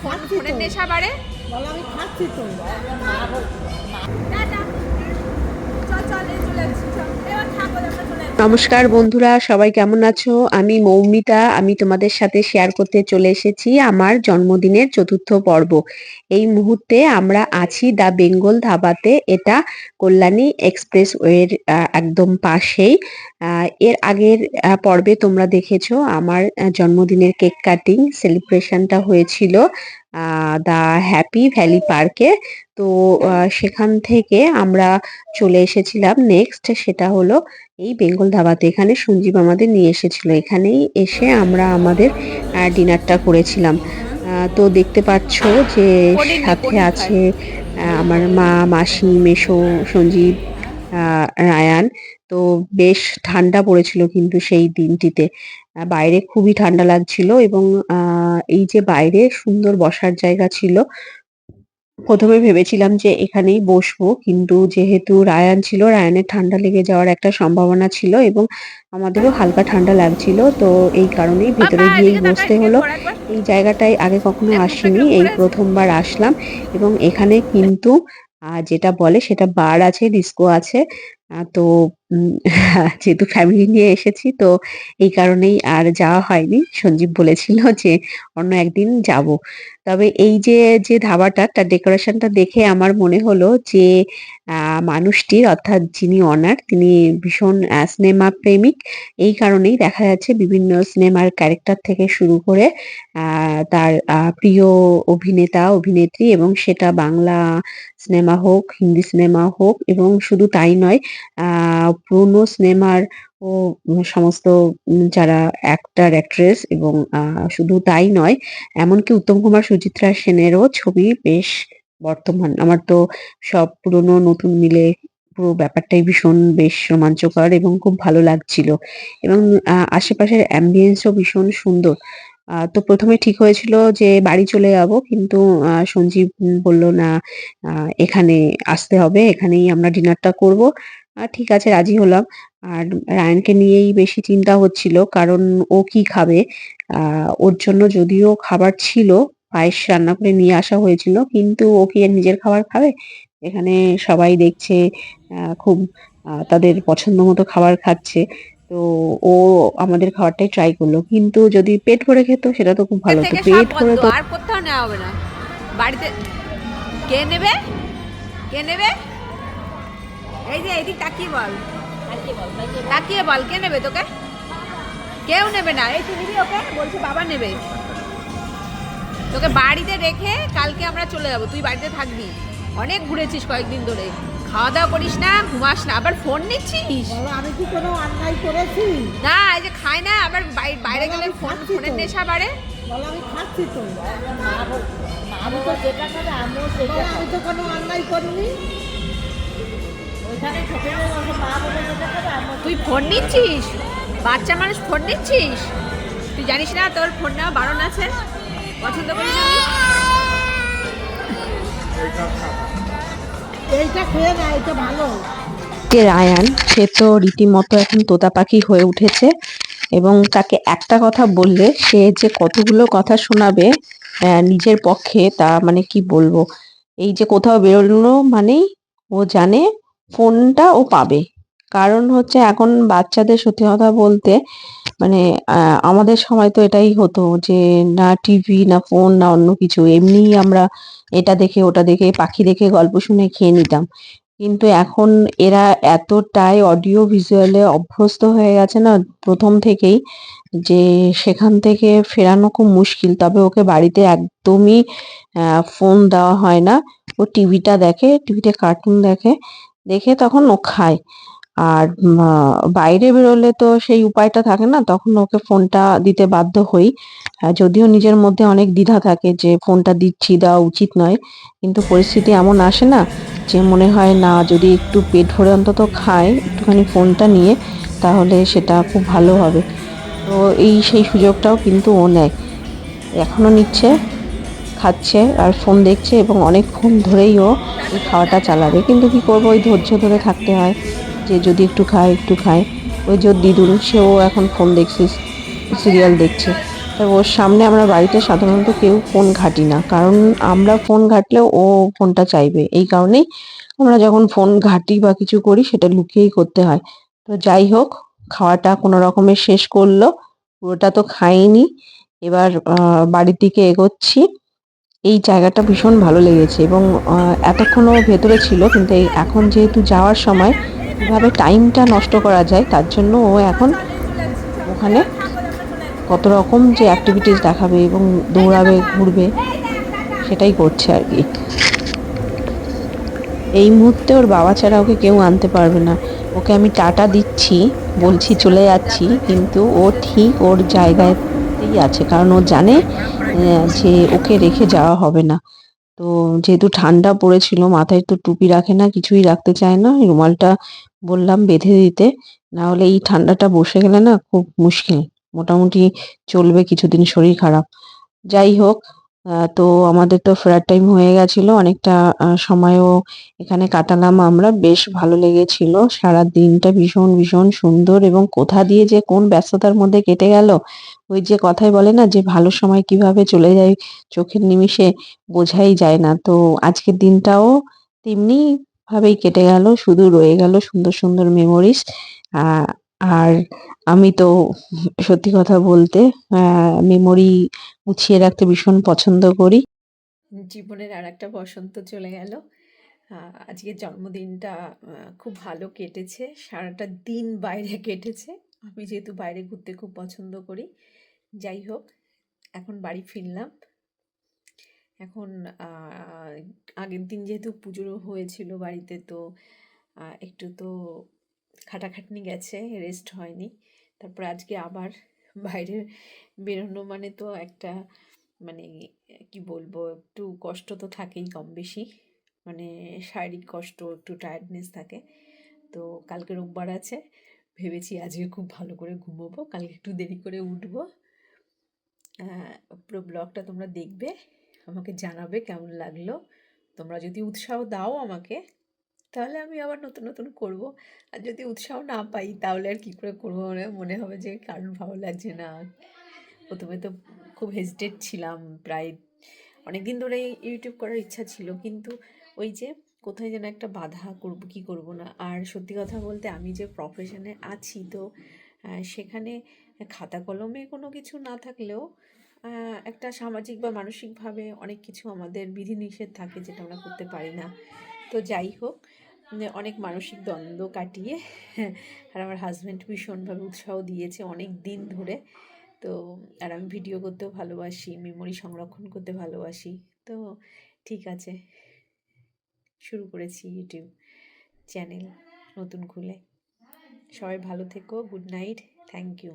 ফোনের নেশা বাড়ে। আমি খাচ্ছি তো। নমস্কার বন্ধুরা, সবাই কেমন আছো? আমি মৌমিতা। আমি তোমাদের সাথে শেয়ার করতে চলে এসেছি আমার জন্মদিনের চতুর্থ পর্ব। এই মুহূর্তে আমরা আছি দ্য বেঙ্গল ধাবাতে। এটা কল্যাণী এক্সপ্রেসওয়ের একদম পাশেই। এর আগের পর্বে তোমরা দেখেছো আমার জন্মদিনের কেক কাটিং সেলিব্রেশনটা হয়েছিল দ্য হ্যাপি ভ্যালি পার্কে। তো সেখান থেকে আমরা চলে এসেছিলাম নেক্সট, সেটা হলো এই বেঙ্গল ধাবাতে। এখানে সঞ্জীব আমাদের নিয়ে এসেছিল, এখানেই এসে আমরা আমাদের ডিনারটা করেছিলাম। তো দেখতে পাচ্ছ যে সাথে আছে আমার মা, মাসি, মেসো, সঞ্জীব, রায়ান। তো বেশ ঠান্ডা পড়েছিল কিন্তু সেই দিনটিতে বাইরে খুবই ঠান্ডা লাগছিল, এবং এই যে বাইরে সুন্দর বসার জায়গা ছিল। প্রথমে ভেবেছিলাম যে এখানেই বসবো, কিন্তু যেহেতু রায়ান ছিল, রায়ানের ঠান্ডা লেগে যাওয়ার একটা সম্ভাবনা ছিল এবং আমাদেরও হালকা ঠান্ডা লাগছিল, তো এই কারণেই ভেতরে গিয়েই বসতে হলো। এই জায়গাটায় আগে কখনো আসিনি, এই প্রথমবার আসলাম। এবং এখানে কিন্তু যেটা বলে সেটা বার আছে, ডিস্কো আছে। তো যেহেতু ফ্যামিলি নিয়ে এসেছি, তো এই কারণেই আর যাওয়া হয়নি। সঞ্জীব বলেছিল যে অন্য একদিন যাব। তবে এই যে যে ধাবাটা, তার ডেকোরেশনটা দেখে আমার মনে হলো যে মানুষটির, অর্থাৎ যিনি অনার, তিনি ভীষণ সিনেমা প্রেমিক। এই কারণেই দেখা যাচ্ছে বিভিন্ন সিনেমার ক্যারেক্টার থেকে শুরু করে তার প্রিয় অভিনেতা, অভিনেত্রী, এবং সেটা বাংলা সিনেমা হোক, হিন্দি সিনেমা হোক, এবং শুধু তাই নয়, পুরোনো সিনেমার ও সমস্ত যারা অ্যাক্টর, অ্যাক্ট্রেস, এবং শুধু তাই নয়, এমনকি উত্তম কুমার, সুচিত্রা সেনেরও ছবি বেশ বর্তমান। আমার তো সব পুরনো নতুন মিলে পুরো ব্যাপারটাই ভীষণ বেশ রোমাঞ্চকর এবং খুব ভালো লাগছিল। এবং আশেপাশের অ্যাম্বিয়েন্সও ভীষণ সুন্দর। তো প্রথমে ঠিক হয়েছিল যে বাড়ি চলে যাব, কিন্তু সঞ্জীব বলল না, এখানে আসতে হবে, এখানেই আমরা ডিনারটা করব। ঠিক আছে, রাজি হলাম। আর রায়ানকে নিয়েই বেশি চিন্তা হচ্ছিল, কারণ ও কি খাবে। ওর জন্য যদিও খাবার ছিল, পায়েস রান্না করে নিয়ে আসা হয়েছিল, কিন্তু ও কি আর নিজের খাবার খাবে? এখানে সবাই দেখছে খুব তাদের পছন্দ মতো খাবার খাচ্ছে। তো ও আমাদের খাবারটাই ট্রাই করলো, কিন্তু যদি পেট ভরে খেত সেটা তো খুব ভালো হতো। পেট ভরে তো আর কোথাও নেওয়া হবে না। বাড়িতে কে নেবে? কে নেবে? এই যে এদিক তাকিয়ে বল, তাকিয়ে বল, কে নেবে তোকে? কেউ নেবে না। এই তুই নিবি ওকে? বলছে বাবা নেবে। তোকে বাড়িতে রেখে কালকে আমরা চলে যাবো, তুই বাড়িতে থাকবি। অনেক ঘুরেছিস কয়েকদিন ধরে, খাওয়া দাওয়া করিস না, ঘুমাস না, আবার ফোন নিচ্ছিস। আমি কি কোনো অন্যায় করেছি? না, এই যে খায় না, আবার বাইরে গেলে ফোনের নেশা বাড়ে। আমি খাচ্ছি তো। আমি তো যেটা খাবে আমিও সেটা। আমি তো কোনো অন্যায় করিনি। ওইখানে খেতে মা বলে যেটা খাবে আমিও। তুই ফোন নিচ্ছিস, বাচ্চা মানুষ ফোন নিচ্ছিস, তুই জানিস না তোর ফোন নেওয়া বারণ আছে? পছন্দ করিস না? এইটা খেয়ে না, এটা ভালো। রায়ান, সে তো রীতিমতো এখন তোতা পাখি হয়ে উঠেছে, এবং তাকে একটা কথা বললে সে যে কতগুলো কথা শোনাবে নিজের পক্ষে, তা মানে কি বলবো। এই যে কোথাও বেরোনো মানেই ও জানে ফোনটা ও পাবে। কারণ হচ্ছে এখন বাচ্চাদের, সত্যি কথা বলতে, মানে আমাদের সময় তো এটাই হতো যে না টিভি, না ফোন, না অন্য কিছু, এমনিই আমরা এটা দেখে, ওটা দেখে, পাখি দেখে, গল্প শুনে খেয়ে নিতাম। কিন্তু এখন এরা এতটাই অডিও ভিজুয়ালে অভ্যস্ত হয়ে গেছে না প্রথম থেকেই, যে সেখান থেকে ফেরানো খুব মুশকিল। তবে ওকে বাড়িতে একদমই ফোন দেওয়া হয় না। ও টিভিটা দেখে, টিভিতে কার্টুন দেখে, দেখে তখন ও খায়। আর বাইরে বেরোলে তো সেই উপায়টা থাকে না, তখন ওকে ফোনটা দিতে বাধ্য হই। যদিও নিজের মধ্যে অনেক দ্বিধা থাকে যে ফোনটা দিচ্ছি, দেওয়া উচিত নয়, কিন্তু পরিস্থিতি এমন আসে না যে মনে হয় না, যদি একটু পেট ভরে অন্তত খায় একটুখানি ফোনটা নিয়ে, তাহলে সেটা খুব ভালো হবে। তো এই সেই সুযোগটাও কিন্তু ও নেয়, এখনো নিচ্ছে, খাচ্ছে আর ফোন দেখছে, এবং অনেকক্ষণ ধরেই ও এই খাওয়াটা চালাবে। কিন্তু কি করবো, ওই ধৈর্য ধরে থাকতে হয়, যে যদি একটু খায় একটু খায়। ওই যে দিদুন, সেও এখন ফোন দেখছে, সিরিয়াল দেখছে। তো ওর সামনে আমরা বাড়িতে সাধারণত কেউ ফোন ঘাঁটি না, কারণ আমরা ফোন ঘাঁটলেও ও ফোনটা চাইবে। এই কারণেই আমরা যখন ফোন ঘাঁটি বা কিছু করি সেটা লুকিয়েই করতে হয়। তো যাই হোক, খাওয়াটা কোনো রকমে শেষ করলো, পুরোটা তো খাইনি। এবার বাড়ির দিকে এগোচ্ছি। এই জায়গাটা ভীষণ ভালো লেগেছে এবং এতক্ষণ ও ভেতরে ছিল, কিন্তু এই এখন যেহেতু যাওয়ার সময় কিভাবে টাইমটা নষ্ট করা যায় তার জন্য ও এখন ওখানে কত রকম যে অ্যাক্টিভিটিস দেখাবে এবং দৌড়াবে, ঘুরবে, সেটাই করছে আর কি। এই মুহূর্তে ওর বাবা ছাড়া ওকে কেউ আনতে পারবে না। ওকে আমি টাটা দিচ্ছি, বলছি চলে যাচ্ছি, কিন্তু ও ঠিক ওর জায়গাতেই আছে, কারণ ও জানে যে ওকে রেখে যাওয়া হবে না। তো যেহেতু ঠান্ডা পড়েছিল, মাথায় তো টুপি রাখে না, কিছুই রাখতে চায় না, রুমালটা বললাম বেঁধে দিতে, না হলে এই ঠান্ডাটা বসে গেলে না খুব মুশকিল। মোটামুটি চলবে কিছুদিন শরীর খারাপ। যাই হোক, তো আমাদের তো ফেরার টাইম হয়ে গেছিল, অনেকটা সময়ও এখানে কাটালাম আমরা, বেশ ভালো লেগেছিল। সারা দিনটা ভীষণ ভীষণ সুন্দর এবং কোথা দিয়ে যে কোন ব্যস্ততার মধ্যে কেটে গেল, ওই যে কথায় বলে না যে ভালো সময় কিভাবে চলে যায় চোখের নিমিষে, বোঝাই যায় না। তো আজকের দিনটাও তেমনি ভাবেই কেটে গেল, শুধু রয়ে গেল সুন্দর সুন্দর মেমোরিজ। আর আমি তো সত্যি কথা বলতে মেমোরি গুছিয়ে রাখতে ভীষণ পছন্দ করি। জীবনের আর একটা বসন্ত চলে গেল। আজকের জন্মদিনটা খুব ভালো কেটেছে, সারাটা দিন বাইরে কেটেছে। আমি যেহেতু বাইরে ঘুরতে খুব পছন্দ করি। যাই হোক, এখন বাড়ি ফিরলাম। এখন আগের দিন যেহেতু পুজো হয়েছিল বাড়িতে, তো একটু তো খাটাখাটনি গেছে, রেস্ট হয়নি। তারপর আজকে আবার বাইরে বেরোনো মানে তো একটা, মানে কি বলবো, একটু কষ্ট তো থাকেই কম বেশি, মানে শারীরিক কষ্ট, একটু টায়ার্ডনেস থাকে। তো কালকে রোববার আছে, ভেবেছি আজকে খুব ভালো করে ঘুমোবো, কালকে একটু দেরি করে উঠবো। পুরো ব্লগটা তোমরা দেখবে, আমাকে জানাবে কেমন লাগলো। তোমরা যদি উৎসাহ দাও আমাকে, তাহলে আমি আবার নতুন নতুন করব। আর যদি উৎসাহ না পাই তাহলে আর কি করে করবো, মনে হবে যে কারণ ভালো লাগছে না। প্রথমে তো খুব হেজিটেট ছিলাম, প্রায় অনেক দিন ধরে ইউটিউব করার ইচ্ছা ছিল, কিন্তু ওই যে কোথায় যেন একটা বাধা, করব কি করব না। আর সত্যি কথা বলতে আমি যে প্রফেশনে আছি, তো সেখানে খাতা কলমে কোনো কিছু না থাকলেও একটা সামাজিক বা মানসিকভাবে অনেক কিছু আমাদের বিধিনিষেধ থাকে যেটা আমরা করতে পারি না। তো যাই হোক, অনেক মানসিক দ্বন্দ্ব কাটিয়ে আর আমার হাজব্যান্ড ভীষণভাবে উৎসাহ দিয়েছে অনেক দিন ধরে। তো আর আমি ভিডিও করতেও ভালোবাসি, মেমোরি সংরক্ষণ করতে ভালোবাসি। তো ঠিক আছে, শুরু করেছি ইউটিউব চ্যানেল নতুন খুলে। সবাই ভালো থেকো, গুড নাইট, থ্যাংক ইউ।